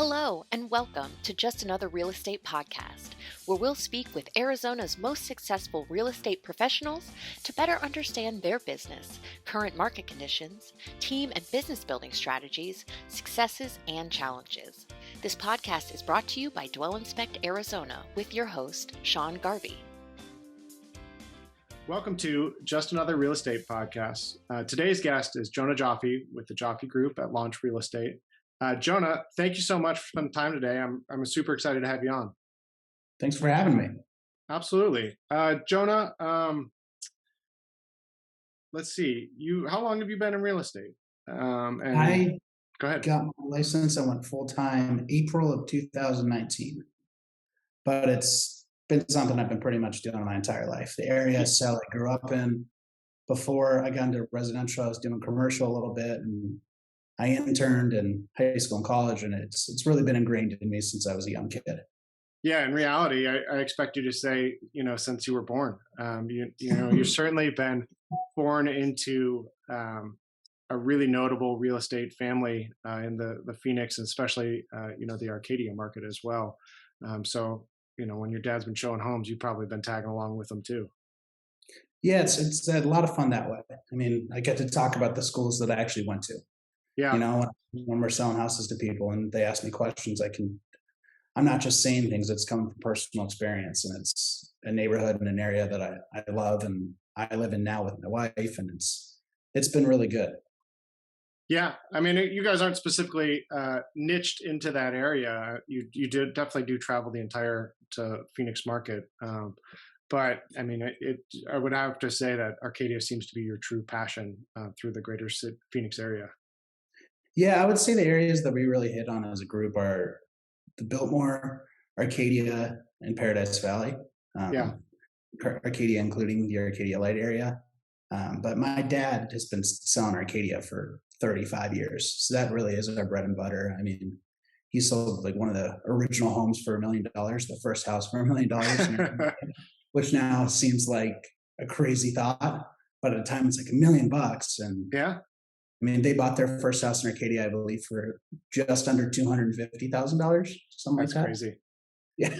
Hello, and welcome to Just Another Real Estate Podcast, where we'll speak with Arizona's most successful real estate professionals to better understand their business, current market conditions, team and business building strategies, successes, and challenges. This podcast is brought to you by Dwell Inspect Arizona with your host, Sean Garvey. Welcome to Just Another Real Estate Podcast. Today's guest is Jonah Joffe with the Joffe Group at Launch Real Estate. Jonah, thank you so much for spending time today. I'm super excited to have you on. Thanks for having me. Absolutely. Jonah, let's see. How long have you been in real estate? I go ahead. got my license. I went full-time April of 2019. But it's been something I've been pretty much doing my entire life. The area I grew up in. Before I got into residential, I was doing commercial a little bit, and I interned in high school and college, and it's really been ingrained in me since I was a young kid. Yeah, in reality, I expect you to say, since you were born. You've certainly been born into a really notable real estate family in the Phoenix, and especially the Arcadia market as well. So when your dad's been showing homes, you've probably been tagging along with them too. Yeah, it's a lot of fun that way. I mean, I get to talk about the schools that I actually went to. Yeah. When we're selling houses to people and they ask me questions, I'm not just saying things, it's coming from personal experience, and it's a neighborhood and an area that I love and I live in now with my wife, and it's been really good. Yeah. I mean, you guys aren't specifically niched into that area. You definitely do travel the entire Phoenix market. But I mean, I would have to say that Arcadia seems to be your true passion through the greater Phoenix area. Yeah, I would say the areas that we really hit on as a group are the Biltmore, Arcadia, and Paradise Valley. Arcadia, including the Arcadia Light area. But my dad has been selling Arcadia for 35 years. So that really is our bread and butter. I mean, he sold like one of the original homes for $1 million, the first house for $1 million, which now seems like a crazy thought. But at the time, it's like $1 million. And yeah. I mean, they bought their first house in Arcadia, I believe, for just under $250,000, something like that. That's crazy. Yeah.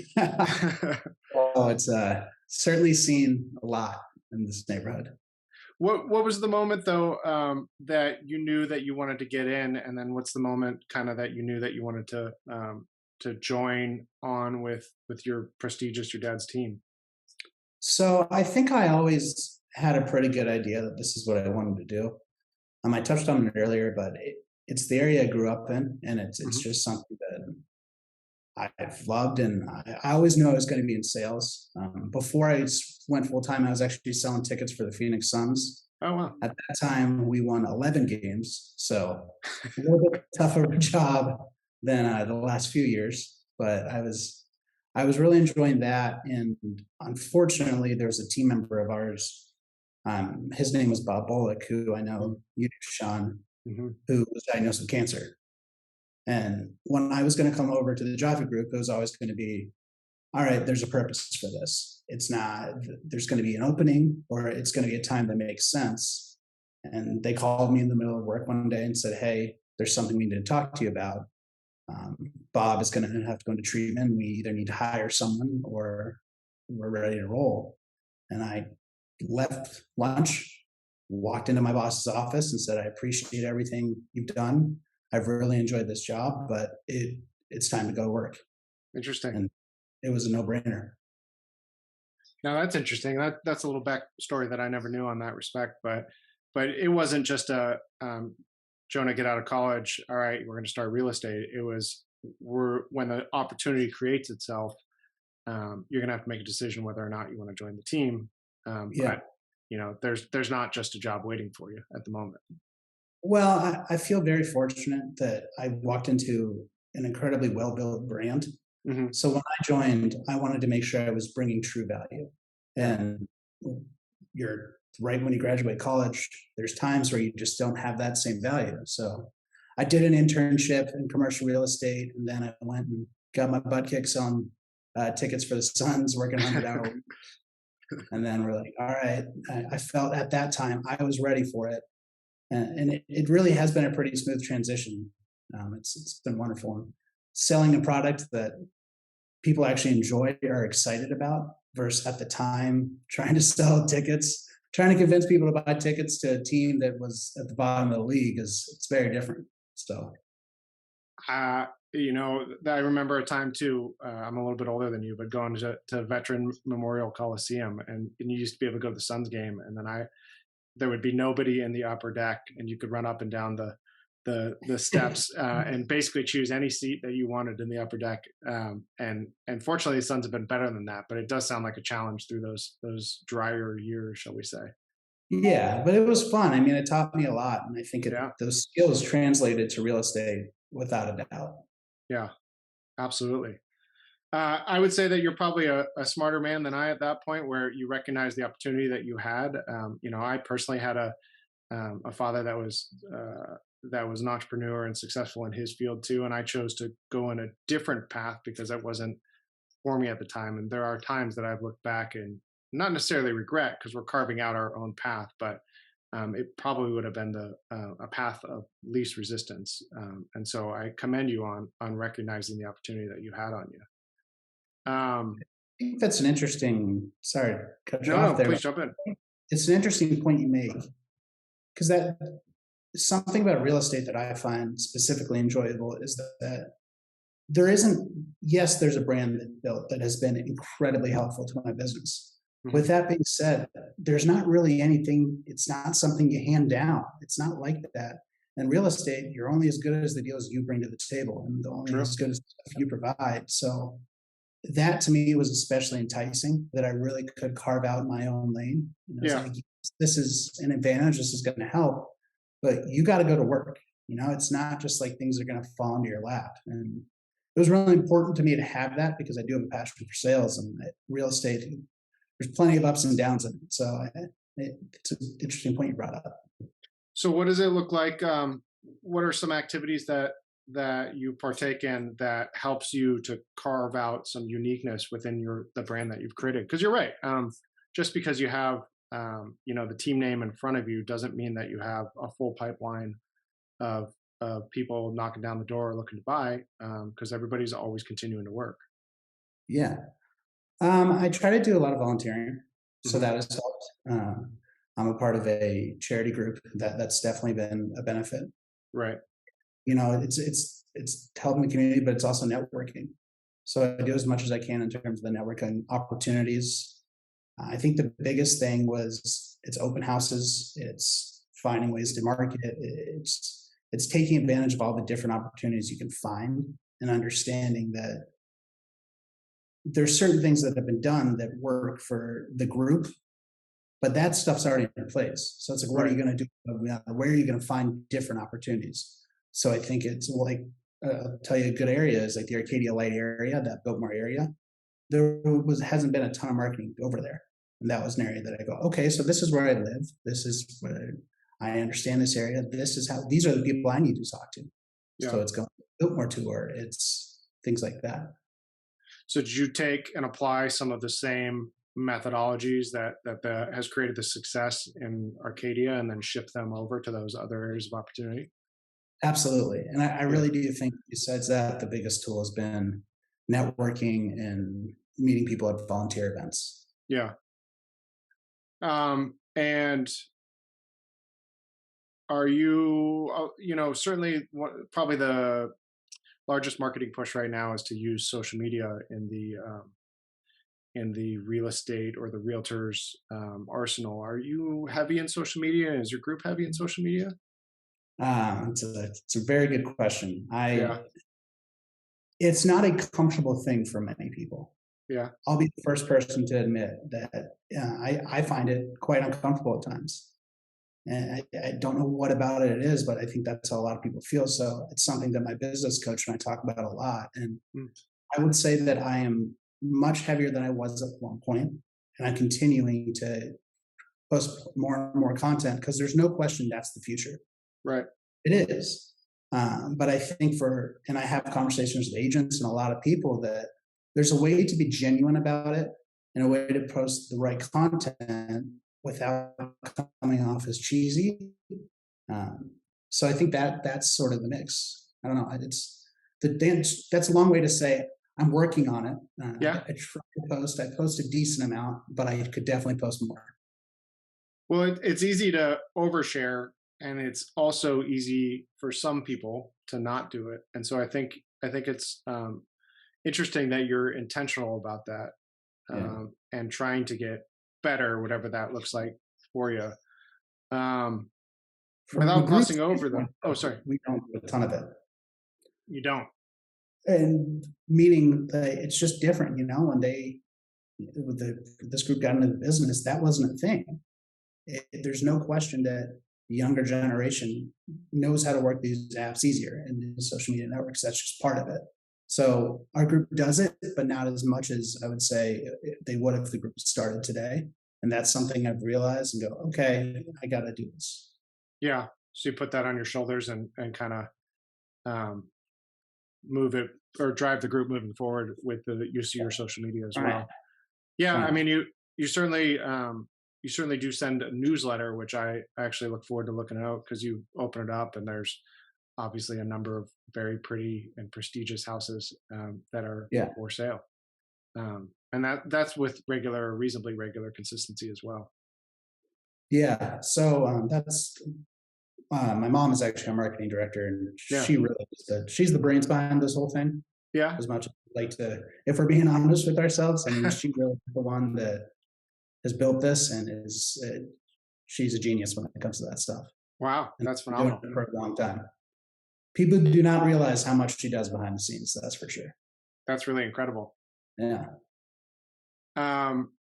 Oh, it's certainly seen a lot in this neighborhood. What was the moment though that you knew that you wanted to get in, and then what's the moment kind of that you knew that you wanted to join on with your dad's team? So I think I always had a pretty good idea that this is what I wanted to do. I touched on it earlier, but it's the area I grew up in, and it's just something that I've loved, and I always knew I was going to be in sales. Before I went full time, I was actually selling tickets for the Phoenix Suns. Oh wow! At that time, we won 11 games, so a little bit tougher of a job than the last few years. But I was really enjoying that, and unfortunately, there was a team member of ours. His name was Bob Bullock, who I know you, Sean, who was diagnosed with cancer. And when I was going to come over to the Joffe Group, it was always going to be, all right, there's a purpose for this. It's not, there's going to be an opening, or it's going to be a time that makes sense. And they called me in the middle of work one day and said, hey, there's something we need to talk to you about. Bob is going to have to go into treatment. We either need to hire someone or we're ready to roll. And I left lunch, walked into my boss's office and said, I appreciate everything you've done. I've really enjoyed this job, but it's time to go to work. Interesting. And it was a no-brainer. Now that's interesting. That's a little backstory that I never knew on that respect, but it wasn't just Jonah, get out of college. All right, we're going to start real estate. It was when the opportunity creates itself, you're going to have to make a decision whether or not you want to join the team. But there's not just a job waiting for you at the moment. Well, I feel very fortunate that I walked into an incredibly well-built brand. Mm-hmm. So when I joined, I wanted to make sure I was bringing true value. And you're right, when you graduate college, there's times where you just don't have that same value. So I did an internship in commercial real estate, and then I went and got my butt kicked selling tickets for the Suns, working 100-hour weeks. And then we're like, all right, I felt at that time I was ready for it. And it really has been a pretty smooth transition. It's been wonderful. selling a product that people actually enjoy or are excited about versus at the time trying to sell tickets, trying to convince people to buy tickets to a team that was at the bottom of the league it's very different. So, I remember a time too. I'm a little bit older than you, but going to Veteran Memorial Coliseum, and you used to be able to go to the Suns game, and then there would be nobody in the upper deck, and you could run up and down the steps and basically choose any seat that you wanted in the upper deck. And fortunately, the Suns have been better than that, but it does sound like a challenge through those drier years, shall we say? yeah, but it was fun. I mean, it taught me a lot, and I think Yeah, those skills translated to real estate without a doubt. yeah, absolutely. I would say that you're probably a smarter man than I at that point, where you recognize the opportunity that you had. I personally had a father that was an entrepreneur and successful in his field too, and I chose to go in a different path because that wasn't for me at the time. And there are times that I've looked back and not necessarily regret because we're carving out our own path, but it probably would have been a path of least resistance. And so I commend you on recognizing the opportunity that you had on you. I think that's an interesting. Sorry to cut you No, off no, there. please jump in. It's an interesting point you make because that something about real estate that I find specifically enjoyable is that there isn't. Yes, there's a brand that built that has been incredibly helpful to my business. Mhm. With that being said, there's not really anything. It's not something you hand down. It's not like that. In real estate, you're only as good as the deals you bring to the table, and only True. as good as the stuff you provide. So that to me was especially enticing that I really could carve out my own lane. And I was Yeah. like, this is an advantage. This is going to help, but you got to go to work. It's not just like things are going to fall into your lap. And it was really important to me to have that because I do have a passion for sales and real estate. There's plenty of ups and downs in it. So it's an interesting point you brought up. So what does it look like? What are some activities that you partake in that helps you to carve out some uniqueness within the brand that you've created? Because you're right. Just because you have the team name in front of you doesn't mean that you have a full pipeline of people knocking down the door looking to buy. Because everybody's always continuing to work. Yeah. I try to do a lot of volunteering, so Hmm. that has helped. I'm a part of a charity group that's definitely been a benefit. Right. It's helping the community, but it's also networking. So I do as much as I can in terms of the networking opportunities. I think the biggest thing was it's open houses, it's finding ways to market it, it's taking advantage of all the different opportunities you can find and understanding that there's certain things that have been done that work for the group, but that stuff's already in place. So it's like, what are Right. you going to do? Where are you going to find different opportunities? So I think it's like, I'll tell you a good area is like the Arcadia Light area, that Biltmore area. There hasn't been a ton of marketing over there. And that was an area that I go, okay, so this is where I live. This is where I understand this area. This is how, these are the people I need to talk to. Yeah. So it's going Biltmore tour. It's things like that. So did you take and apply some of the same methodologies that has created the success in Arcadia and then ship them over to those other areas of opportunity? Absolutely. And I Yeah. really do think besides that, the biggest tool has been networking and meeting people at volunteer events. Yeah. And are you, certainly probably the largest marketing push right now is to use social media in the real estate or the realtors arsenal. Are you heavy in social media? Is your group heavy in social media? It's a very good question. Yeah. It's not a comfortable thing for many people. Yeah. I'll be the first person to admit that I find it quite uncomfortable at times. And I don't know what about it is, but I think that's how a lot of people feel. So it's something that my business coach and I talk about a lot. And Mm. I would say that I am much heavier than I was at one point, and I'm continuing to post more and more content because there's no question that's the future. Right. It is. But I think and I have conversations with agents and a lot of people that there's a way to be genuine about it and a way to post the right content without coming off as cheesy. So I think that's sort of the mix. I don't know. that's a long way to say I'm working on it. Yeah. I try to post. I post a decent amount, but I could definitely post more. Well, it's easy to overshare, and it's also easy for some people to not do it. And so I think it's interesting that you're intentional about that, Yeah. and trying to get better, whatever that looks like for you. Um, From a without group glossing over the. standpoint, Oh, sorry, we don't do a ton of it. you don't. And meaning that it's just different, when this group got into the business, that wasn't a thing. There's no question that the younger generation knows how to work these apps easier and the social media networks. That's just part of it. So our group does it, but not as much as I would say they would if the group started today. And that's something I've realized and go, okay, I got to do this. Yeah. So you put that on your shoulders and kind of um, move it or drive the group moving forward with the use of your social media as All right. well. Yeah, I Yeah. mean, you certainly do send a newsletter, which I actually look forward to looking out because you open it up and there's obviously a number of very pretty and prestigious houses that are Yeah. for sale, and that's with reasonably regular consistency as well. Yeah. So that's my mom is actually a marketing director, and Yeah, she really she's the brains behind this whole thing. yeah. As much as we like to, if we're being honest with ourselves, I mean, she really is the one that has built this, and she's a genius when it comes to that stuff. Wow, And that's been doing phenomenal. it for a long time. People do not realize how much she does behind the scenes. That's for sure. That's really incredible. Yeah.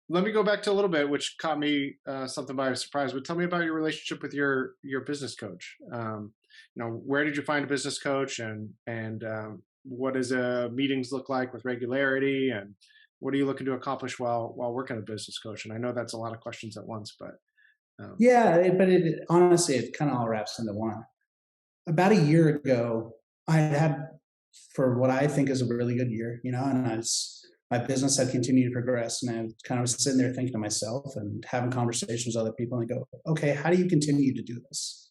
Let me go back to a little bit, which caught me something by surprise. But tell me about your relationship with your business coach. Where did you find a business coach, and what does meetings look like with regularity, and what are you looking to accomplish while working a business coach? And I know that's a lot of questions at once, but Yeah, but honestly, it kind of all wraps into one. About a year ago, I had for what I think is a really good year, and my business had continued to progress, and I kind of was sitting there thinking to myself and having conversations with other people, and I go, okay, how do you continue to do this?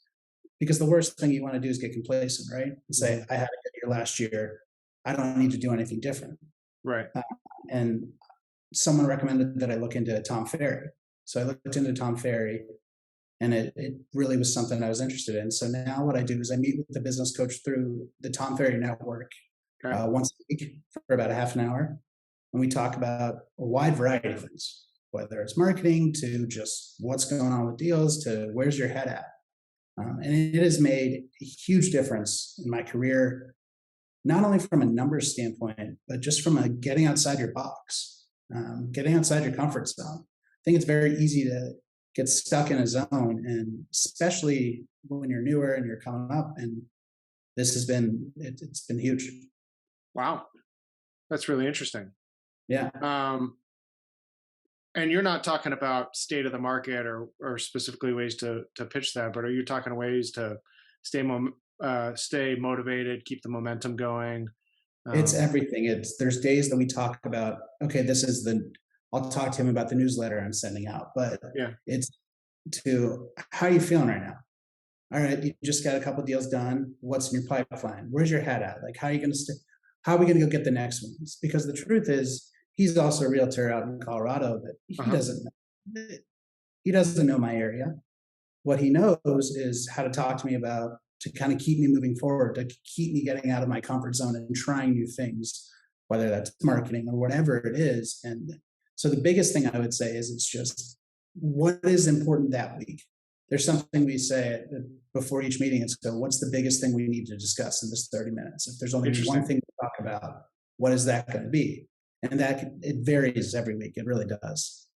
Because the worst thing you want to do is get complacent, right? And say, I had a good year last year. I don't need to do anything different. right, And someone recommended that I look into Tom Ferry. So I looked into Tom Ferry, and it really was something I was interested in. So now what I do is I meet with the business coach through the Tom Ferry network okay, once a week for about a half an hour. And we talk about a wide variety of things, whether it's marketing to just what's going on with deals to where's your head at. And it has made a huge difference in my career, not only from a numbers standpoint, but just from a getting outside your box, getting outside your comfort zone. I think it's very easy to get stuck in a zone, and especially when you're newer and you're coming up. And it's been huge. wow, that's really interesting. Yeah. And you're not talking about state of the market or specifically ways to pitch that, but are you talking ways to stay motivated, keep the momentum going? It's everything. There's days that we talk about, okay, I'll talk to him about the newsletter I'm sending out, but Yeah, it's how are you feeling right now? All right, you just got a couple deals done. What's in your pipeline? Where's your head at? Like, how are we going to go get the next ones? Because the truth is, he's also a realtor out in Colorado, but he doesn't know my area. What he knows is how to talk to me about, to kind of keep me moving forward, to keep me getting out of my comfort zone and trying new things, whether that's marketing or whatever it is. And so the biggest thing I would say is it's just what is important that week. There's something we say before each meeting. It's what's the biggest thing we need to discuss in this 30 minutes? If there's only one thing to talk about, what is that going to be? And it varies every week. It really does.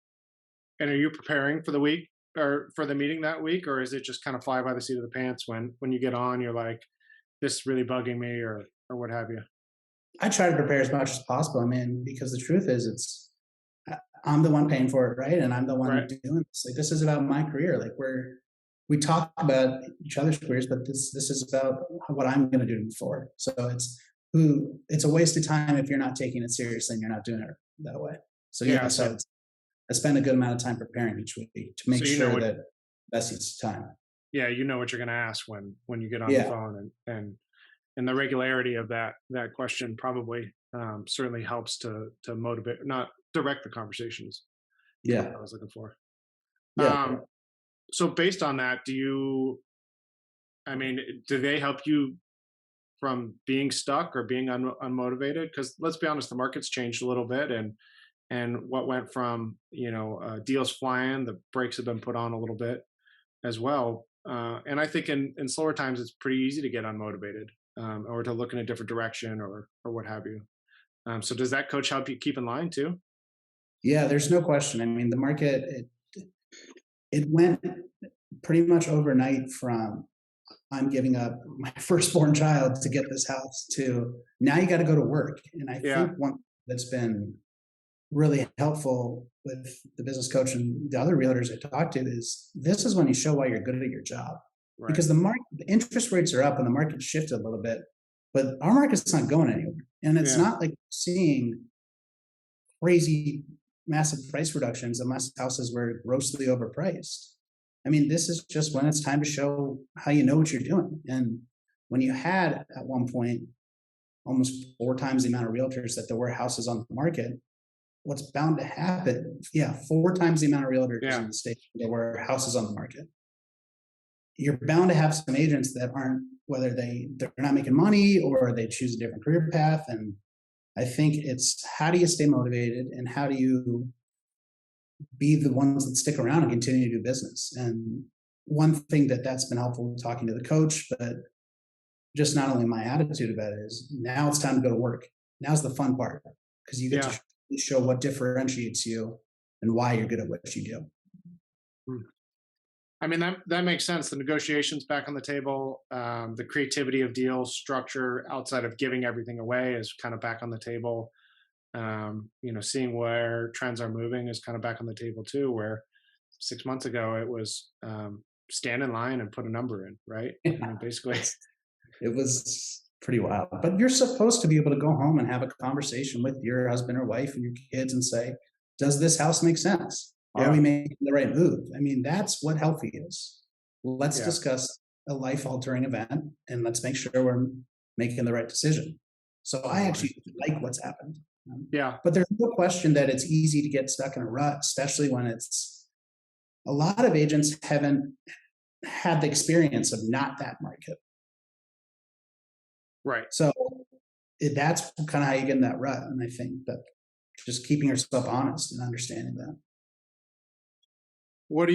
And are you preparing for the week or for the meeting that week, or is it just kind of fly by the seat of the pants when you get on, you're like, this is really bugging me or what have you? I try to prepare as much as possible. I mean, because the truth is I'm the one paying for it, right? And I'm the one doing this. Like, this is about my career. Like, we talk about each other's careers, but this is about what I'm going to do moving forward. So it's a waste of time if you're not taking it seriously and you're not doing it that way. So so I spend a good amount of time preparing each week to make sure that that's its time. Yeah, you know what you're going to ask when you get on the phone, and and the regularity of that question probably certainly helps to motivate, not direct the conversations. Yeah. What I was looking for. Yeah. So based on that, I mean, do they help you from being stuck or being unmotivated? Because let's be honest, the market's changed a little bit, and what went from deals flying, the brakes have been put on a little bit as well. And I think in slower times, it's pretty easy to get unmotivated, or to look in a different direction, or what have you. So does that coach help you keep in line too? Yeah, there's no question. I mean, the market, it went pretty much overnight from I'm giving up my firstborn child to get this house to now you got to go to work. And I Yeah, think one that's been really helpful with the business coach and the other realtors I talk to is this is when you show why you're good at your job. right. Because the interest rates are up and the market shifted a little bit, but our market's not going anywhere. And it's Yeah, not like seeing crazy massive price reductions unless houses were grossly overpriced. I mean, this is just when it's time to show how you know what you're doing. And when you had at one point almost 4 times the amount of realtors that there were houses on the market, what's bound to happen? Yeah, 4 times the amount of realtors yeah, in the state there were houses on the market. You're bound to have some agents that aren't, whether they're not making money or they choose a different career path. And I think it's how do you stay motivated and how do you be the ones that stick around and continue to do business. And one thing that's been helpful talking to the coach, but just not only my attitude about it is now it's time to go to work. Now's the fun part because you get yeah. to show what differentiates you and why you're good at what you do. Hmm. I mean, that makes sense. The negotiations back on the table, the creativity of deals, structure outside of giving everything away is kind of back on the table. Seeing where trends are moving is kind of back on the table too. Where 6 months ago it was stand in line and put a number in, right? I mean, basically. It was pretty wild. But you're supposed to be able to go home and have a conversation with your husband or wife and your kids and say, does this house make sense? Are Yeah, we making the right move? I mean, that's what healthy is. Let's yeah, discuss a life altering event and let's make sure we're making the right decision. So I totally. actually like what's happened. Yeah, But there's no question that it's easy to get stuck in a rut, especially when it's a lot of agents haven't had the experience of not that market. right. So that's kind of how you get in that rut. And I think that just keeping yourself honest and understanding that. What do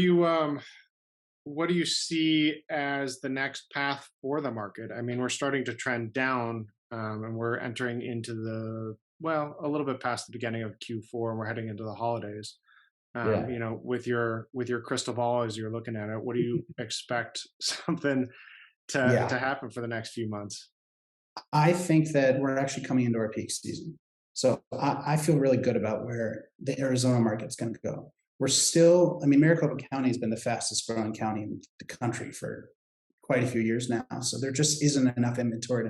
you see as the next path for the market? I mean, we're starting to trend down, and we're entering into a little bit past the beginning of Q4, and we're heading into the holidays. Yeah. With your crystal ball as you're looking at it, what do you expect something to Yeah. happen for the next few months? I think that we're actually coming into our peak season. So I feel really good about where the Arizona market's going to go. We're still, I mean, Maricopa County has been the fastest growing county in the country for quite a few years now. So there just isn't enough inventory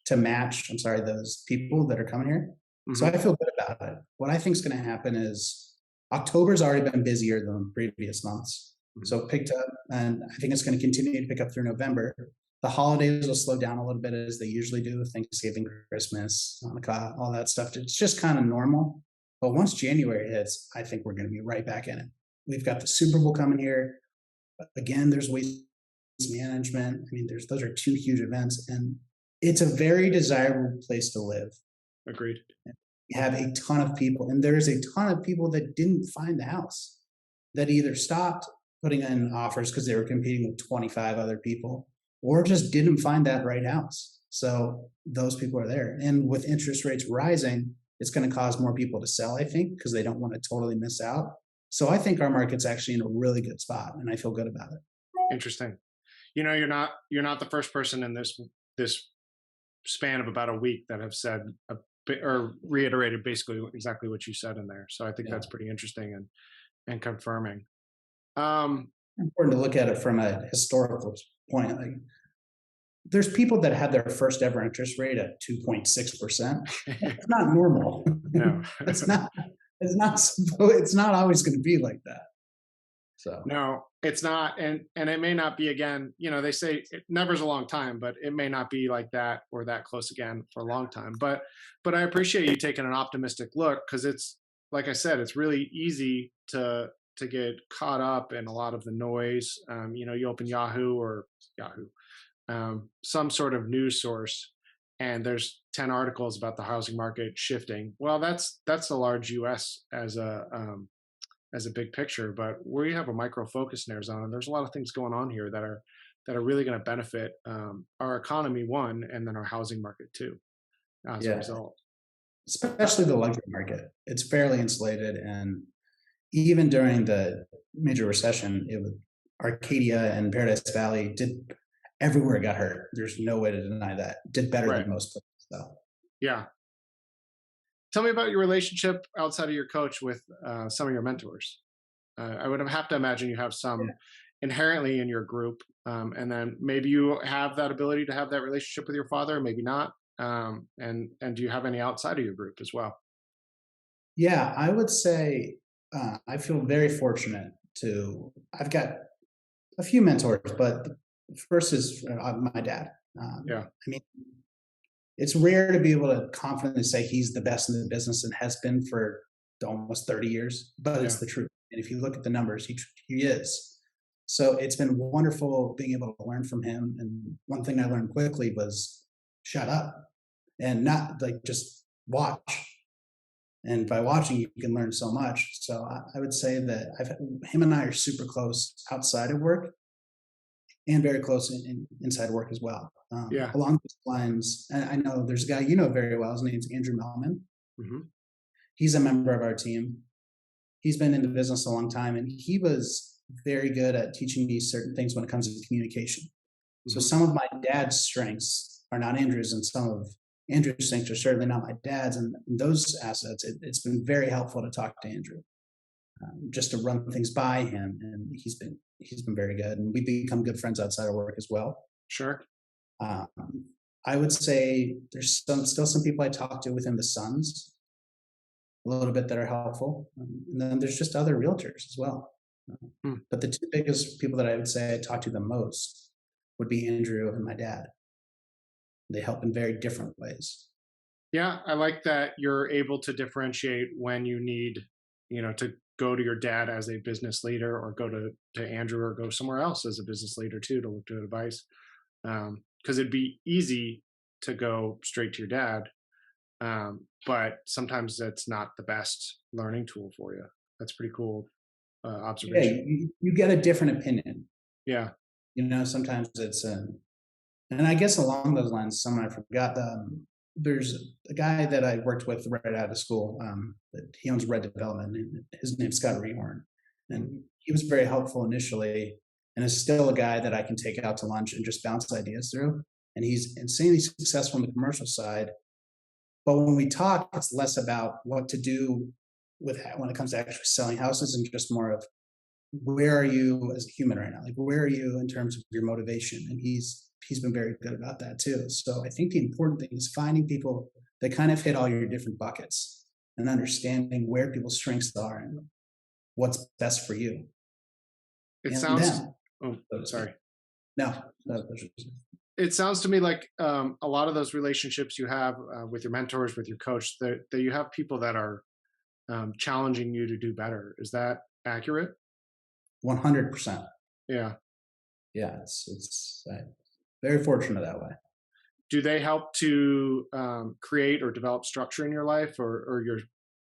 to match, I'm sorry, those people that are coming here. So Hmm. I feel good about it. What I think is going to happen is October's already been busier than previous months. Hmm. So it picked up, and I think it's going to continue to pick up through November. The holidays will slow down a little bit as they usually do, Thanksgiving, Christmas, Hanukkah, all that stuff. It's just kind of normal. But once January hits, I think we're going to be right back in it. We've got the Super Bowl coming here. Again, there's waste management. I mean, those are two huge events, and it's a very desirable place to live. Agreed. You have a ton of people, and there's a ton of people that didn't find the house, that either stopped putting in offers because they were competing with 25 other people, or just didn't find that right house. So those people are there. And with interest rates rising, it's going to cause more people to sell, I think, because they don't want to totally miss out. So I think our market's actually in a really good spot, and I feel good about it. Interesting. You're not the first person in this span of about a week that have said or reiterated basically exactly what you said in there. So I think Yeah. that's pretty interesting and confirming. Um, Important to look at it from a historical point. Like, there's people that had their first ever interest rate at 2.6%. It's not normal. no, it's not. It's not. It's not always going to be like that. So No, it's not, and it may not be again. They say it never's a long time, but it may not be like that or that close again for a long time. But I appreciate you taking an optimistic look, because it's like I said, it's really easy to get caught up in a lot of the noise. You open Yahoo, some sort of news source, and there's 10 articles about the housing market shifting. Well, that's the large U.S. As a big picture, but we have a micro focus in Arizona. There's a lot of things going on here that are really going to benefit our economy, one, and then our housing market too, as a yeah, result. especially the luxury market. It's fairly insulated, and even during the major recession, it was Arcadia and Paradise Valley did everywhere got hurt. There's no way to deny that. Did better Right. than most places, though. Yeah. Tell me about your relationship outside of your coach with some of your mentors. I would have to imagine you have some Yeah. inherently in your group, and then maybe you have that ability to have that relationship with your father, maybe not. And do you have any outside of your group as well? Yeah, I would say I feel very fortunate to. I've got a few mentors, but the first is my dad. Yeah, I mean, it's rare to be able to confidently say he's the best in the business and has been for almost 30 years, but yeah, it's the truth. And if you look at the numbers, he is. So it's been wonderful being able to learn from him. And one thing I learned quickly was shut up and not like just watch. And by watching, you can learn so much. So I would say that him and I are super close outside of work and very close inside work as well. yeah. Along those lines, and I know there's a guy you know very well. His name's Andrew Melman. Hmm. He's a member of our team. He's been in the business a long time, and he was very good at teaching me certain things when it comes to communication. So Hmm. some of my dad's strengths are not Andrew's, and some of Andrew's strengths are certainly not my dad's. And those assets, it's been very helpful to talk to Andrew, just to run things by him, and he's been very good, and we've become good friends outside of work as well. Sure. Um, I would say there's still some people I talk to within the Suns a little bit that are helpful, and then there's just other realtors as well. Hmm. But the two biggest people that I would say I talk to the most would be Andrew and my dad. They help in very different ways. Yeah, I like that you're able to differentiate when you need, to go to your dad as a business leader, or go to Andrew, or go somewhere else as a business leader too, to look to advice. Because it'd be easy to go straight to your dad, but sometimes that's not the best learning tool for you. That's pretty cool Yeah, observation. you get a different opinion. Yeah. Sometimes it's and I guess along those lines, someone I forgot. There's a guy that I worked with right out of school. That he owns Red Development. And his name's Scott Rehorn, and he was very helpful initially, and is still a guy that I can take out to lunch and just bounce ideas through. And he's insanely successful on the commercial side. But when we talk, it's less about what to do when it comes to actually selling houses, and just more of where are you as a human right now? Like, where are you in terms of your motivation? And he's been very good about that too. So I think the important thing is finding people that kind of hit all your different buckets and understanding where people's strengths are and what's best for you It and sounds. them, Oh, so to speak. sorry. No, no, It sounds to me like a lot of those relationships you have with your mentors, with your coach, that you have people that are challenging you to do better. Is that accurate? 100%. Yeah. Yeah, it's very fortunate that way. Do they help to create or develop structure in your life, or your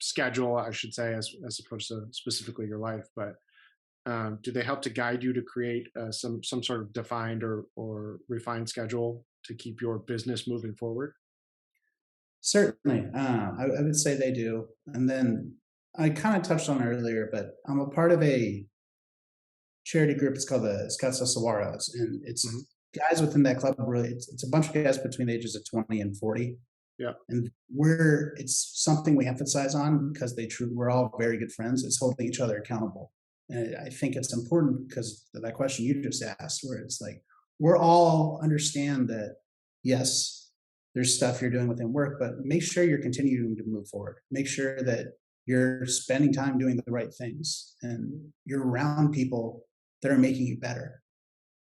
schedule, I should say, as opposed to specifically your life? But do they help to guide you to create some sort of defined or refined schedule to keep your business moving forward? Certainly, I would say they do. And then I kind of touched on it earlier, but I'm a part of a charity group. It's called the Scottsdale Saguaros, and Hmm. it's guys within that club. Really, it's a bunch of guys between the ages of 20 and 40, Yeah. and it's something we emphasize on because we're all very good friends. It's holding each other accountable, and I think it's important because of that question you just asked, where it's like we're all understand that yes, there's stuff you're doing within work, but make sure you're continuing to move forward. Make sure that you're spending time doing the right things, and you're around people that are making you better.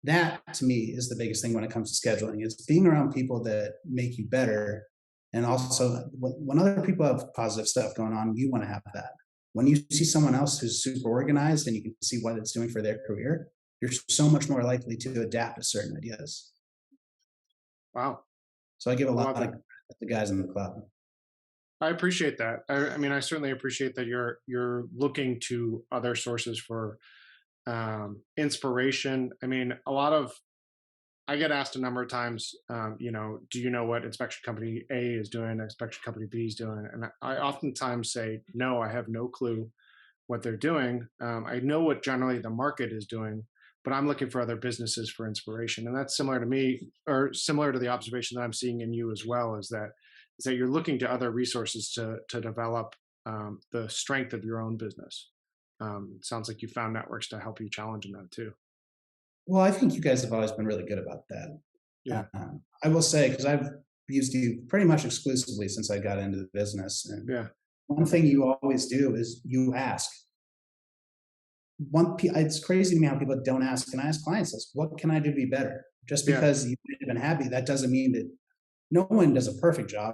That to me is the biggest thing when it comes to scheduling, is being around people that make you better. And also when other people have positive stuff going on, you want to have that. When you see someone else who's super organized and you can see what it's doing for their career, you're so much more likely to adapt to certain ideas. Wow. So I give a I lot love of that. credit to the guys in the club. I appreciate that. I mean, I certainly appreciate that you're looking to other sources for inspiration. I mean, I get asked a number of times, do you know what inspection company A is doing, inspection company B is doing? And I oftentimes say, no, I have no clue what they're doing. I know what generally the market is doing, but I'm looking for other businesses for inspiration. And that's similar to me, or similar to the observation that I'm seeing in you as well, is that you're looking to other resources to develop the strength of your own business. It sounds like you found networks to help you challenge in that too. Well, I think you guys have always been really good about that. Yeah. I will say, because I've used you pretty much exclusively since I got into the business. And Yeah. one thing you always do is you ask. It's crazy to me how people don't ask. And I ask clients this: what can I do to be better? Just Yeah. because you've been happy, that doesn't mean that no one does a perfect job.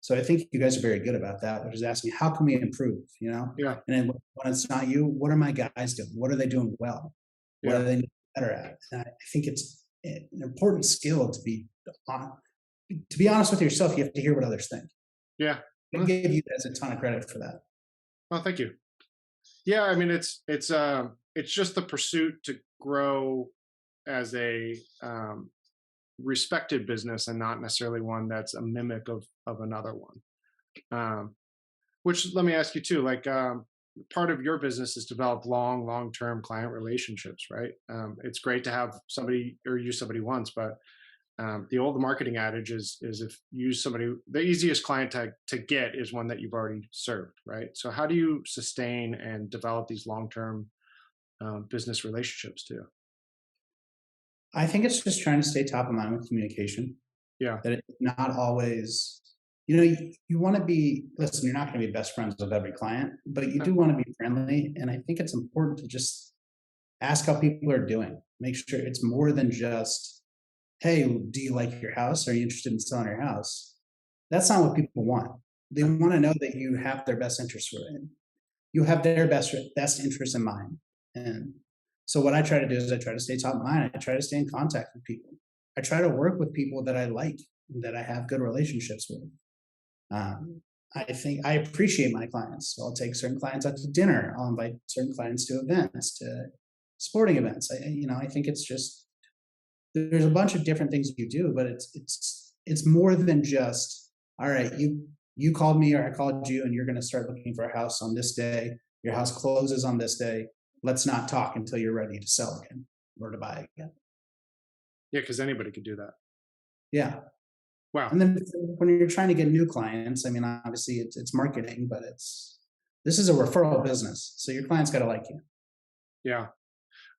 So I think you guys are very good about that, which is asking, how can we improve? Yeah. And then when it's not you, what are my guys doing? What are they doing well? What Yeah. are they better at? And I think it's an important skill to be honest with yourself. You have to hear what others think. Yeah. I give you guys a ton of credit for that. Well, thank you. Yeah, I mean, it's just the pursuit to grow as a respected business, and not necessarily one that's a mimic of another one. Which, let me ask you too, like, part of your business is develop long-term client relationships, right? It's great to have somebody or use somebody once, but the old marketing adage is if you use somebody, the easiest client to get is one that you've already served, right? So how do you sustain and develop these long-term business relationships too? I think it's just trying to stay top of mind with communication. Yeah. That it's not always, you want to be, listen, you're not going to be best friends with every client, but you do want to be friendly. And I think it's important to just ask how people are doing. Make sure it's more than just, hey, do you like your house? Are you interested in selling your house? That's not what people want. They want to know that you have their best interest in. You have their best interest in mind. And so what I try to do is I try to stay top of mind. I try to stay in contact with people. I try to work with people that I like, that I have good relationships with. I think I appreciate my clients. So I'll take certain clients out to dinner. I'll invite certain clients to events, to sporting events. I think it's just, there's a bunch of different things you do, but it's more than just, all right, you called me or I called you and you're going to start looking for a house on this day. Your house closes on this day. Let's not talk until you're ready to sell again or to buy again. Yeah, because anybody could do that. Yeah. Wow. And then when you're trying to get new clients, I mean, obviously it's marketing, but this is a referral business. So your client's got to like you. Yeah.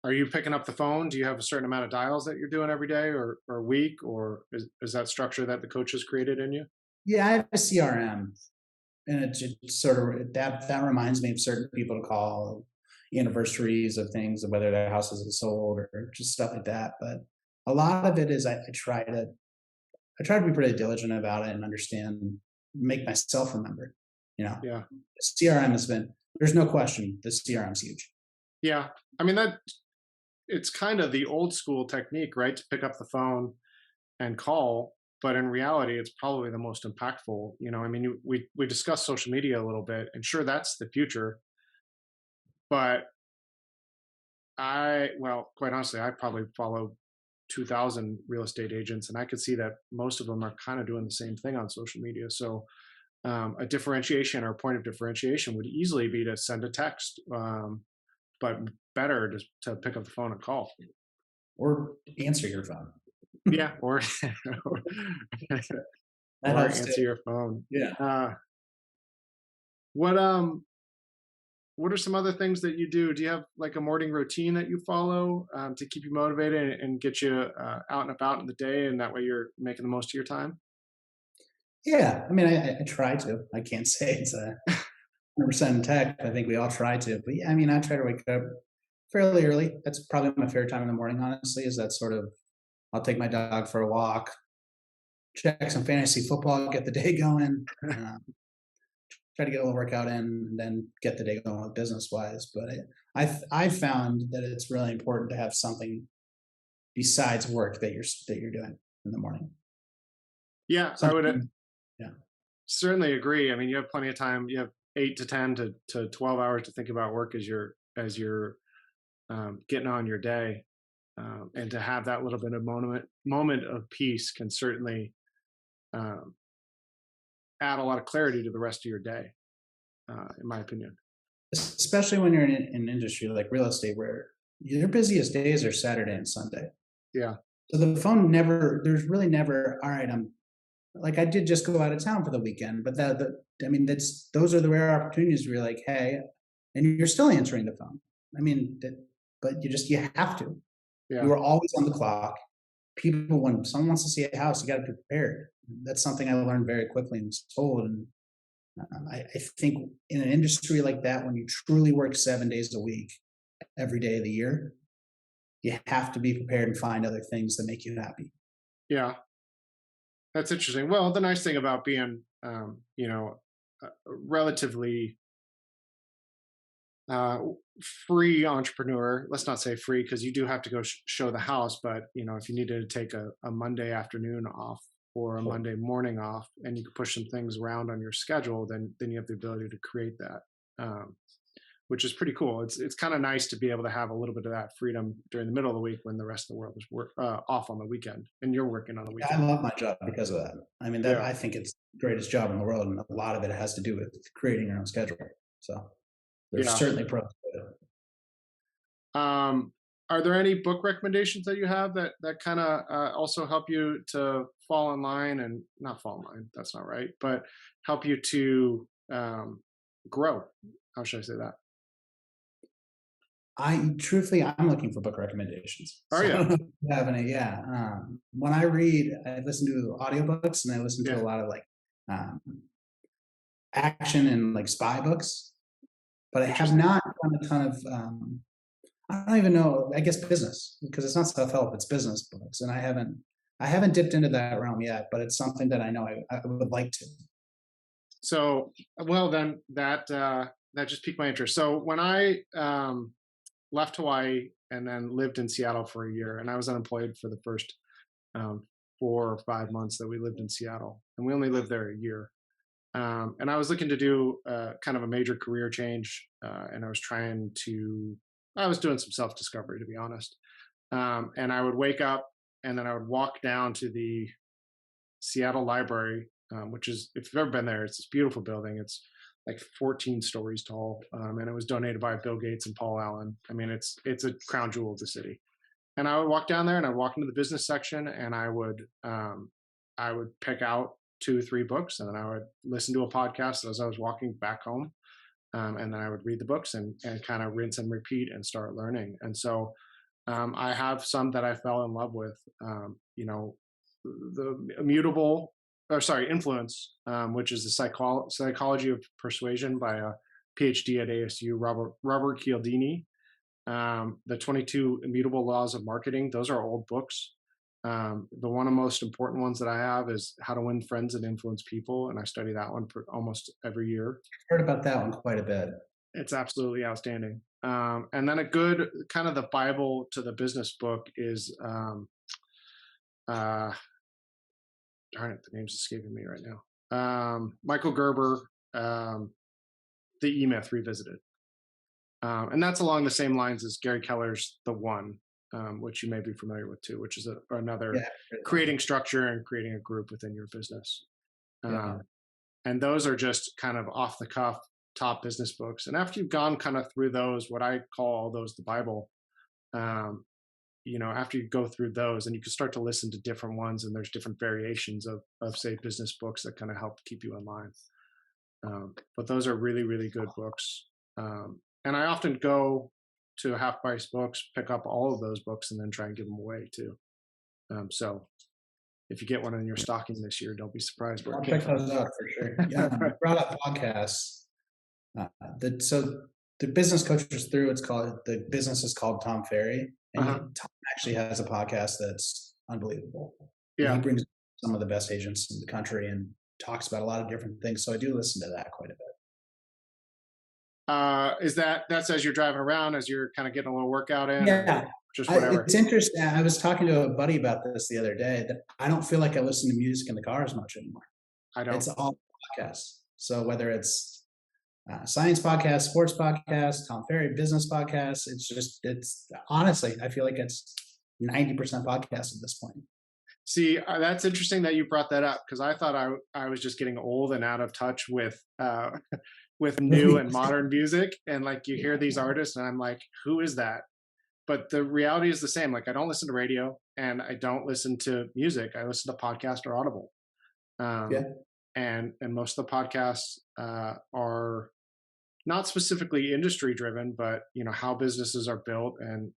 Are you picking up the phone? Do you have a certain amount of dials that you're doing every day or week, or is that structure that the coach has created in you? Yeah, I have a CRM, and it just sort of that reminds me of certain people to call, anniversaries of things, of whether their house is sold or just stuff like that. But a lot of it is I try to be pretty diligent about it and understand, make myself remember. Yeah. CRM has been, there's no question, the CRM's huge. Yeah. I mean, it's kind of the old school technique, right? To pick up the phone and call, but in reality, it's probably the most impactful. I mean, we discussed social media a little bit, and sure, that's the future. But well, quite honestly, I probably follow 2,000 real estate agents, and I could see that most of them are kind of doing the same thing on social media. So a differentiation or a point of differentiation would easily be to send a text, but better to pick up the phone and call. Or answer your phone. Yeah, or answer your phone. Yeah. What are some other things that you do? Do you have like a morning routine that you follow to keep you motivated and get you out and about in the day, and that way you're making the most of your time? Yeah. I mean, I try to. I can't say it's 100% in tech. I think we all try to, but yeah, I mean, I try to wake up fairly early. That's probably my favorite time in the morning, honestly, is that sort of, I'll take my dog for a walk, check some fantasy football, get the day going, try to get a little workout in, and then get the day going business wise. But I found that it's really important to have something besides work that you're doing in the morning. Yeah, I would Something, yeah. certainly agree. I mean, you have plenty of time. You have 8 to 10 to 12 hours to think about work as you're getting on your day, and to have that little bit of moment of peace can certainly um, add a lot of clarity to the rest of your day, in my opinion. Especially when you're in an industry like real estate where your busiest days are Saturday and Sunday. Yeah, So the phone never, there's really never, all right, I'm like, I did just go out of town for the weekend, but I mean, those are the rare opportunities where you're like, hey, and you're still answering the phone. I mean, but you have to. yeah, You are always on the clock. People, when someone wants to see a house, you got to be prepared. That's something I learned very quickly and was told. And I think in an industry like that, when you truly work 7 days a week, every day of the year, you have to be prepared and find other things that make you happy. yeah. That's interesting. Well, the nice thing about being, relatively uh, free entrepreneur, let's not say free because you do have to go show the house, but if you needed to take a Monday afternoon off or a Sure. Monday morning off and you can push some things around on your schedule, then you have the ability to create that. Um, which is pretty cool. It's kind of nice to be able to have a little bit of that freedom during the middle of the week when the rest of the world is off on the weekend and you're working on the I weekend. love my job because of that. I mean, that Yeah, I think it's the greatest job in the world, and a lot of it has to do with creating your own schedule. So there's yeah. certainly pros to it. Um, are there any book recommendations that you have that kind of also help you to fall in line and not fall in line? That's not right, but help you to grow. How should I say that? I'm looking for book recommendations. Oh So I yeah, don't know if you have any. Yeah. When I read, I listen to audiobooks and I listen to a yeah. lot of like um, action and like spy books, but I have Interesting. not done a ton of, I don't even know, I guess business, because it's not self-help, it's business books. And I haven't dipped into that realm yet, but it's something that I know I would like to. So, well, then that just piqued my interest. So when I left Hawaii and then lived in Seattle for a year, and I was unemployed for the first um, 4 or 5 months that we lived in Seattle, and we only lived there a year. And I was looking to do kind of a major career change, and I was doing some self discovery, to be honest. And I would wake up and then I would walk down to the Seattle Library, which is, if you've ever been there, it's this beautiful building. It's like 14 stories tall, and it was donated by Bill Gates and Paul Allen. I mean, it's a crown jewel of the city. And I would walk down there and I'd walk into the business section and I would pick out 2 or 3 books and then I would listen to a podcast as I was walking back home. And then I would read the books and kind of rinse and repeat and start learning. And so I have some that I fell in love with. The immutable, or sorry, influence, which is the psychology of persuasion by a PhD at ASU, Robert Cialdini. The 22 Immutable Laws of Marketing. Those are old books. The one of the most important ones that I have is How to Win Friends and Influence People, and I study that one almost every year. Heard about that one quite a bit. It's absolutely outstanding. And then a good kind of the Bible to the business book is uh, darn it, the name's escaping me right now. Michael Gerber, The E-Myth Revisited. And that's along the same lines as Gary Keller's The One, which you may be familiar with too, which is another Yeah. creating structure and creating a group within your business. Yeah. And those are just kind of off the cuff top business books. And after you've gone kind of through those, what I call all those the Bible, after you go through those and you can start to listen to different ones and there's different variations of say business books that kind of help keep you in line. But those are really, really good books. And I often go to Half Price Books, pick up all of those books, and then try and give them away too. So if you get one in your stocking this year, don't be surprised where I'll it came check from. those out for sure. Yeah, you brought up podcasts. So the business coaches through, the business is called Tom Ferry, and Tom actually has a podcast that's unbelievable. And he brings some of the best agents in the country and talks about a lot of different things. So I do listen to that quite a bit. That's as you're driving around, as you're kind of getting a little workout in? Yeah. Just whatever. It's interesting. I was talking to a buddy about this the other day, that I don't feel like I listen to music in the car as much anymore. I don't. It's all podcasts. So whether it's science podcast, sports podcast, Tom Ferry business podcast, it's honestly, I feel like it's 90% podcast at this point. See, that's interesting that you brought that up, because I thought I was just getting old and out of touch with new and modern music. And like, you hear these artists and I'm like, who is that? But the reality is the same. Like, I don't listen to radio and I don't listen to music. I listen to podcast or Audible. And most of the podcasts are not specifically industry driven, but how businesses are built. And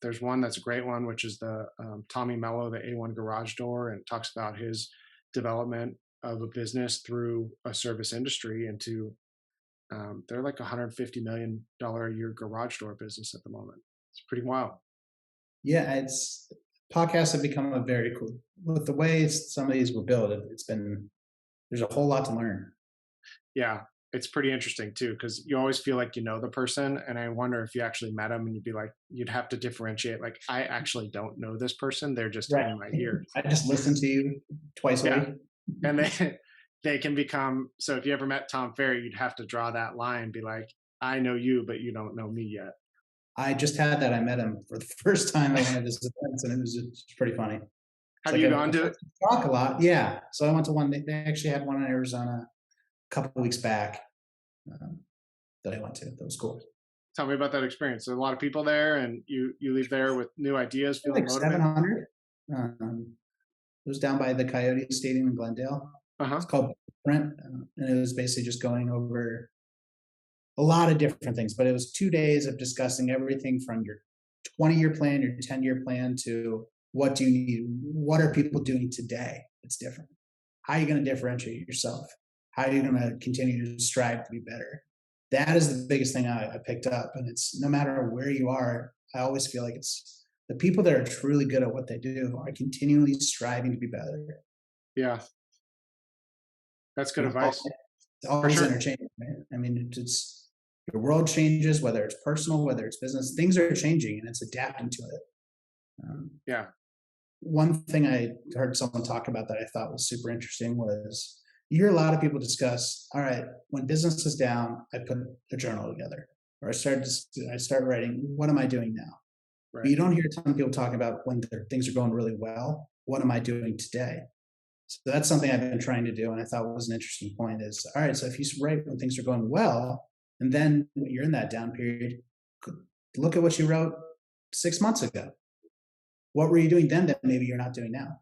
there's one that's a great one, which is the Tommy Mello, the A1 Garage Door, and talks about his development of a business through a service industry into they're like $150 million a year garage door business at the moment. It's pretty wild. Yeah, podcasts have become a very cool, with the way some of these were built. There's a whole lot to learn. Yeah, it's pretty interesting too, because you always feel like you know the person, and I wonder if you actually met them and you'd have to differentiate. Like, I actually don't know this person; they're just in my ear. I just listen to you twice a week, and they can become. So if you ever met Tom Ferry, you'd have to draw that line, be like, I know you, but you don't know me yet. I just had that. I met him for the first time at one of his events, and it was just pretty funny. Have you gone to it? Talk a lot, yeah. So I went to one. They actually had one in Arizona a couple of weeks back that I went to. That was cool. Tell me about that experience. There's a lot of people there, and you leave there with new ideas, feeling like motivated. 700. It was down by the Coyote Stadium in Glendale. It's called Brent, and it was basically just going over a lot of different things. But it was 2 days of discussing everything from your 20-year plan, your 10-year plan, to what do you need? What are people doing today that's different? How are you going to differentiate yourself? How are you going to continue to strive to be better? That is the biggest thing I picked up. And it's, no matter where you are, I always feel like it's the people that are truly good at what they do are continually striving to be better. Yeah. That's good advice. It's always interchanging, right? I mean, it's your world changes, whether it's personal, whether it's business, things are changing, and it's adapting to it. One thing I heard someone talk about that I thought was super interesting was, you hear a lot of people discuss, all right, when business is down, I put a journal together, or I start writing, what am I doing now? Right. But you don't hear a ton of people talking about when things are going really well, what am I doing today? So that's something I've been trying to do, and I thought was an interesting point is, all right, so if you write when things are going well, and then when you're in that down period, look at what you wrote 6 months ago. What were you doing then that maybe you're not doing now?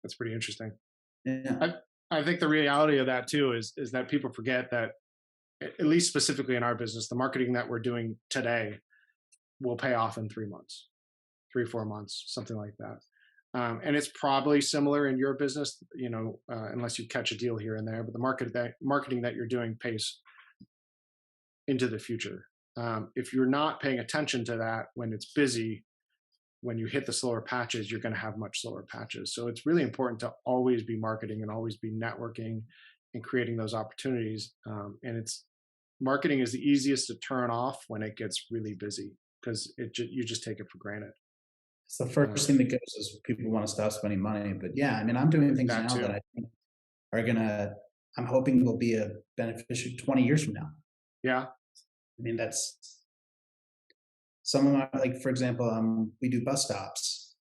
That's pretty interesting. Yeah. I think the reality of that too is that people forget that, at least specifically in our business, the marketing that we're doing today will pay off in 3 months, 3-4 months, something like that. And it's probably similar in your business, unless you catch a deal here and there, but the marketing that you're doing pays into the future. If you're not paying attention to that when it's busy, when you hit the slower patches, you're going to have much slower patches. So it's really important to always be marketing and always be networking and creating those opportunities. And marketing is the easiest to turn off when it gets really busy, because you just take it for granted. It's the first thing that goes is people want to stop spending money. But yeah, I mean, I'm doing things now that I think are I'm hoping will be a beneficial 20 years from now. Yeah. I mean, that's some of my, like, for example, we do bus stops.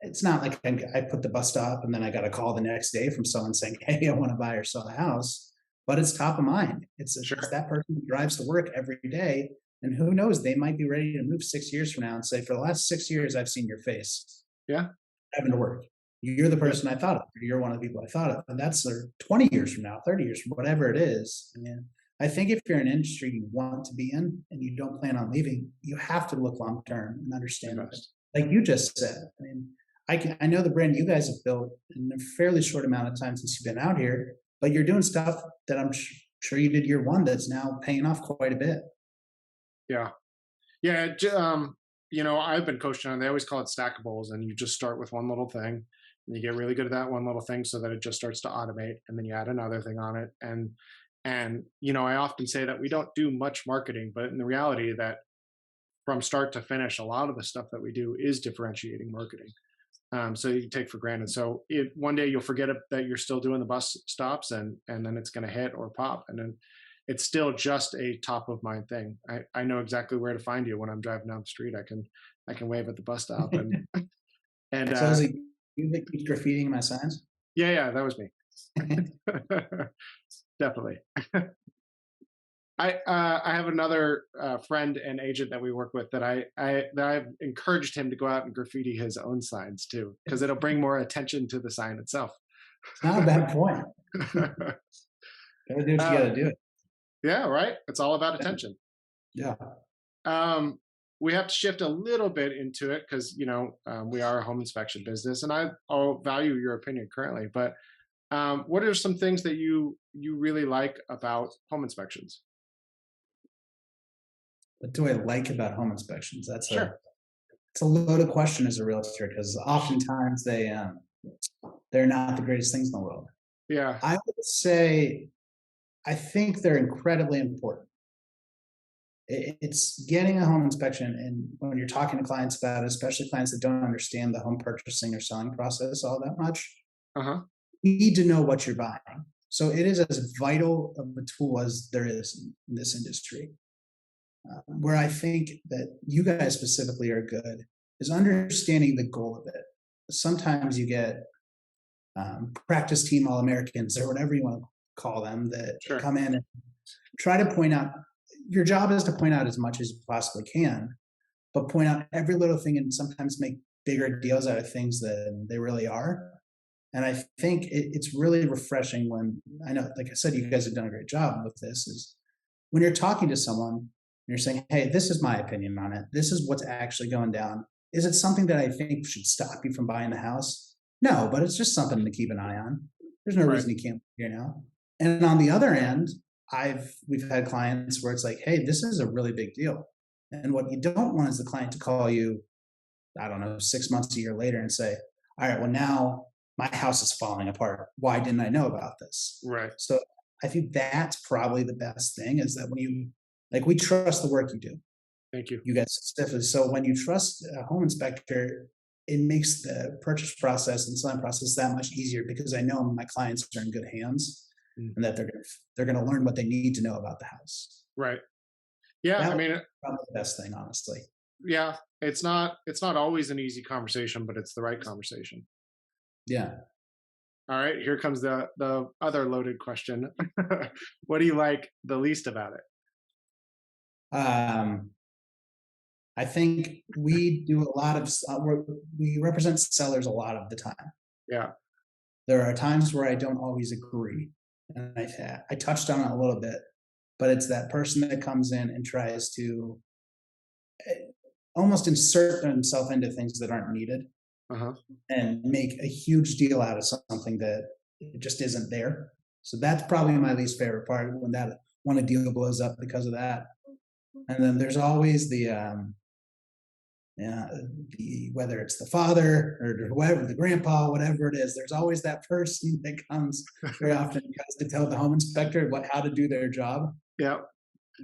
It's not like I put the bus stop and then I got a call the next day from someone saying, hey, I want to buy or sell a house, but it's top of mind. It's that person who drives to work every day. And who knows, they might be ready to move 6 years from now and say, for the last 6 years, I've seen your face. Yeah. Having to work. You're the person I thought of. You're one of the people I thought of. And that's 20 years from now, 30 years from whatever it is. I mean, I think if you're in an industry you want to be in and you don't plan on leaving, you have to look long term and understand it. Like you just said, I mean, I know the brand you guys have built in a fairly short amount of time since you've been out here, but you're doing stuff that I'm sure you did year one that's now paying off quite a bit. Yeah. Yeah. I've been coaching on, they always call it stackables, and you just start with one little thing and you get really good at that one little thing so that it just starts to automate, and then you add another thing on it. I often say that we don't do much marketing, but in the reality that from start to finish, a lot of the stuff that we do is differentiating marketing. So you take for granted. So one day you'll forget that you're still doing the bus stops, and then it's going to hit or pop, and then it's still just a top of mind thing. I know exactly where to find you when I'm driving down the street. I can wave at the bus stop, and So is it you that keeps graffitiing my signs? yeah, that was me. Definitely. I have another friend and agent that we work with that I've encouraged him to go out and graffiti his own signs too, because it'll bring more attention to the sign itself. It's not a bad point. Gotta do what you gotta do. Yeah, right. It's all about attention. Yeah. We have to shift a little bit into it because we are a home inspection business, and I'll value your opinion currently. But what are some things that you really like about home inspections? What do I like about home inspections? Sure. It's a loaded question as a realtor because oftentimes they're not the greatest things in the world. Yeah. I would say I think they're incredibly important. It's getting a home inspection, and when you're talking to clients about it, especially clients that don't understand the home purchasing or selling process all that much, Uh huh. you need to know what you're buying. So it is as vital of a tool as there is in this industry. Where I think that you guys specifically are good is understanding the goal of it. Sometimes you get practice team All Americans or whatever you want to call them that Sure. come in and try to point out. Your job is to point out as much as you possibly can, but point out every little thing and sometimes make bigger deals out of things than they really are. And I think it's really refreshing when I know, like I said, you guys have done a great job with this. Is when you're talking to someone and you're saying, "Hey, this is my opinion on it. This is what's actually going down. Is it something that I think should stop you from buying the house? No, but it's just something to keep an eye on. There's no Right. reason you can't here now." And on the other end, we've had clients where it's like, "Hey, this is a really big deal." And what you don't want is the client to call you, I don't know, 6 months, a year later and say, "All right, well, now my house is falling apart. Why didn't I know about this?" Right. So I think that's probably the best thing is that when we trust the work you do, Thank you. you guys specifically. So when you trust a home inspector, it makes the purchase process and selling process that much easier because I know my clients are in good hands and that they're gonna learn what they need to know about the house. Right. Yeah. That I would mean, be probably the best thing, honestly. yeah. It's not always an easy conversation, but it's the right conversation. Yeah. All right. Here comes the other loaded question. What do you like the least about it? Um, I think we do a lot of we represent sellers a lot of the time. Yeah. There are times where I don't always agree, and I touched on it a little bit, but it's that person that comes in and tries to eh, almost insert themselves into things that aren't needed Uh huh. and make a huge deal out of something that it just isn't there. So that's probably my least favorite part when a deal blows up because of that. And then there's always yeah, whether it's the father or whoever, the grandpa, whatever it is, there's always that person that comes very often tries to tell the home inspector how to do their job. Yeah.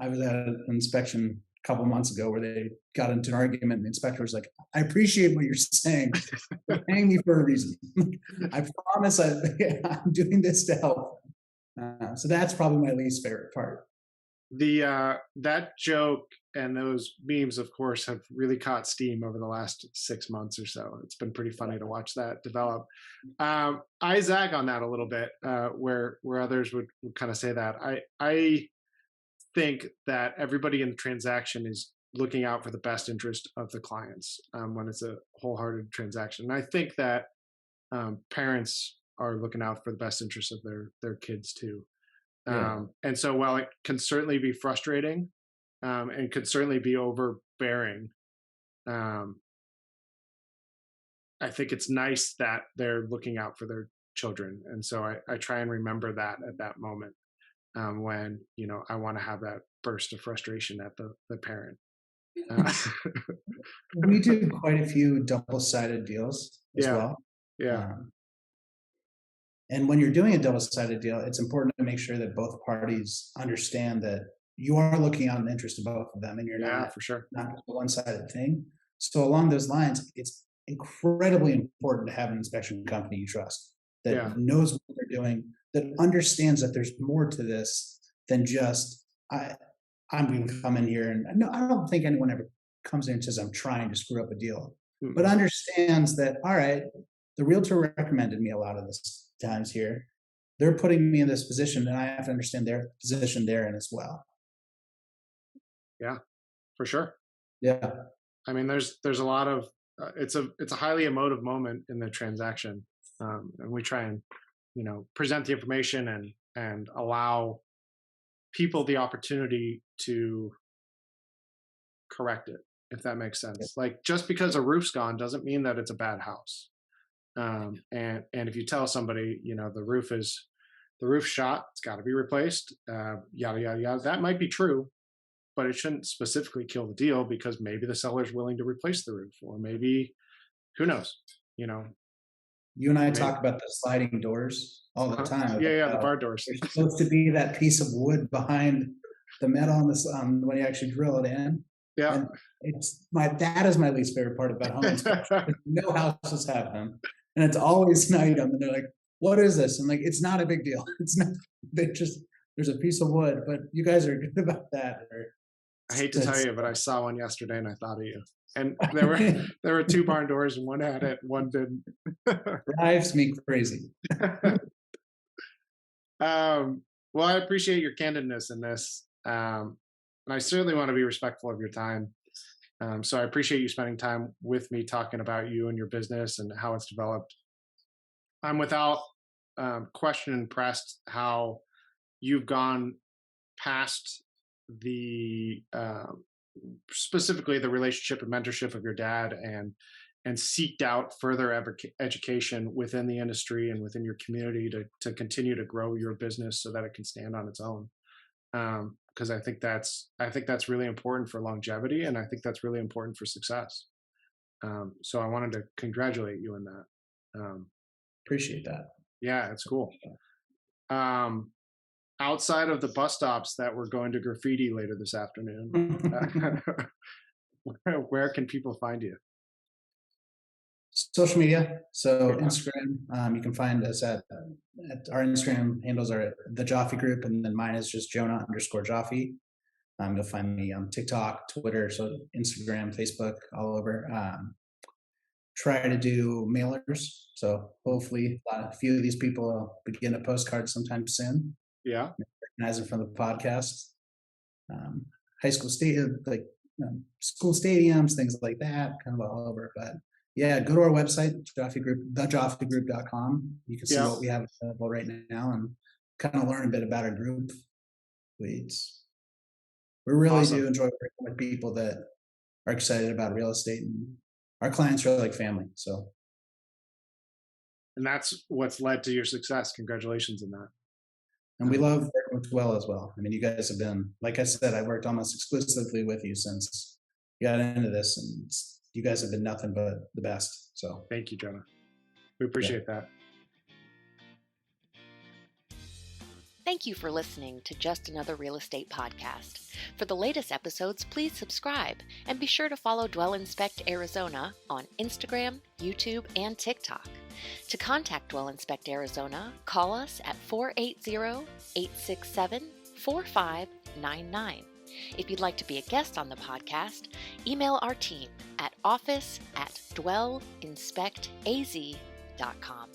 I was at an inspection a couple months ago where they got into an argument and the inspector was like, "I appreciate what you're saying. You're paying me for a reason. I promise I'm doing this to help." So that's probably my least favorite part. That joke and those memes, of course, have really caught steam over the last 6 months or so. It's been pretty funny to watch that develop. I zag on that a little bit, where others would kind of say that. I think that everybody in the transaction is looking out for the best interest of the clients when it's a wholehearted transaction. And I think that parents are looking out for the best interest of their kids too. Yeah. And so while it can certainly be frustrating and could certainly be overbearing, um, I think it's nice that they're looking out for their children. And so I try and remember that at that moment. when, I want to have that burst of frustration at the parent. We do quite a few double-sided deals as Yeah. well. Yeah. And when you're doing a double-sided deal, it's important to make sure that both parties understand that you are looking out in the interest of both of them, and you're Yeah, not for sure. not just a one-sided thing. So along those lines, it's incredibly important to have an inspection company you trust that Yeah. knows what they're doing, that understands that there's more to this than just I'm going to come in here and no, I don't think anyone ever comes in and says I'm trying to screw up a deal, but Mm-mm. understands that all right, the realtor recommended me a lot of this times here. They're putting me in this position, and I have to understand their position therein as well. Yeah, for sure. Yeah. I mean, there's a lot of it's a highly emotive moment in the transaction, and we try and present the information and allow people the opportunity to correct it, if that makes sense. Like, just because a roof's gone doesn't mean that it's a bad house. And if you tell somebody, the roof shot, it's got to be replaced, yada yada yada, that might be true, but it shouldn't specifically kill the deal because maybe the seller's willing to replace the roof, or maybe, who knows, You and I maybe. talk about the sliding doors all the time. Yeah, the barn doors. There's supposed to be that piece of wood behind the metal on this when you actually drill it in. Yeah. And that is my least favorite part about home inspection. No houses have them, and it's always an item, and they're like, "What is this?" And like, it's not a big deal. It's not. There's a piece of wood, but you guys are good about that. I hate to tell you, but I saw one yesterday and I thought of you. And there were two barn doors, and one had it, one didn't. Drives me crazy. Well, I appreciate your candidness in this, and I certainly want to be respectful of your time. So I appreciate you spending time with me talking about you and your business and how it's developed. I'm without question impressed how you've gone past the specifically the relationship and mentorship of your dad and seeked out further education within the industry and within your community to continue to grow your business so that it can stand on its own. Because I think that's really important for longevity, and I think that's really important for success. So I wanted to congratulate you in that. Appreciate that. Yeah, it's cool. Outside of the bus stops that we're going to graffiti later this afternoon, where can people find you? Social media. So Instagram, you can find us at our Instagram handles are the Joffe Group, and then mine is just Jonah_Joffe. You'll find me on TikTok, Twitter, so Instagram, Facebook, all over. Try to do mailers. So hopefully a few of these people will be getting a postcard sometime soon. Yeah. Recognizing from the podcast. High school school stadiums, things like that, kind of all over. But yeah, go to our website, Joffe Group, thejoffegroup.com. You can see what we have available right now and kind of learn a bit about our group. We really do enjoy working with people that are excited about real estate, and our clients are like family. So, and that's what's led to your success. Congratulations on that. And we love working with Dwell as well. I mean, you guys have been, like I said, I worked almost exclusively with you since you got into this, and you guys have been nothing but the best. So thank you, Jonah. We appreciate that. Thank you for listening to Just Another Real Estate Podcast. For the latest episodes, please subscribe and be sure to follow Dwell Inspect Arizona on Instagram, YouTube, and TikTok. To contact Dwell Inspect Arizona, call us at 480-867-4599. If you'd like to be a guest on the podcast, email our team at office@dwellinspectaz.com.